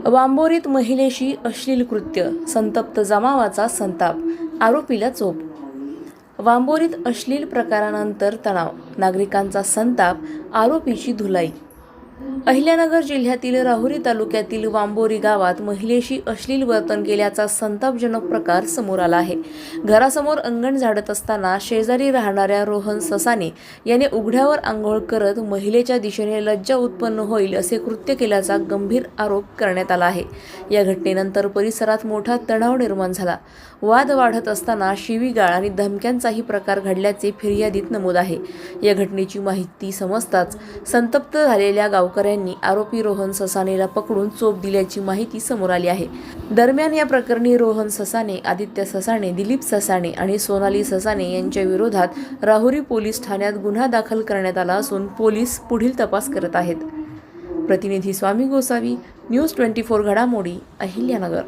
वांबोरीत महिलेशी अश्लील कृत्य, संतप्त जमावाचा संताप, आरोपीला चोप. वांबोरीत अश्लील प्रकारानंतर तणाव, नागरिकांचा संताप, आरोपीची धुलाई. अहिल्यानगर जिल्ह्यातील राहुरी तालुक्यातील वांबोरी गावात महिलेशी अश्लील वर्तन केल्याचा संतापजनक प्रकार समोर आला आहे. घरासमोर अंगण झाडत असताना शेजारी राहणाऱ्या रोहन ससाने याने उघड्यावर आंघोळ करत महिलेच्या दिशेने लज्जा उत्पन्न होईल असे कृत्य केल्याचा गंभीर आरोप करण्यात आला आहे. या घटनेनंतर परिसरात मोठा तणाव निर्माण झाला. वाद वाढत असताना शिवीगाळ आणि धमक्यांचाही प्रकार घडल्याचे फिर्यादीत नमूद आहे. या घटनेची माहिती समजताच संतप्त झालेल्या गावकऱ्यांनी आरोपी रोहन ससानेला पकडून चोप दिल्याची माहिती समोर आली आहे. दरम्यान या प्रकरणी रोहन ससाने, आदित्य ससाने, दिलीप ससाने आणि सोनाली ससाने यांच्या विरोधात राहुरी पोलीस ठाण्यात गुन्हा दाखल करण्यात आला असून पोलीस पुढील तपास करत आहेत. प्रतिनिधी स्वामी गोसावी, न्यूज 24 घडामोडी, अहिल्यानगर.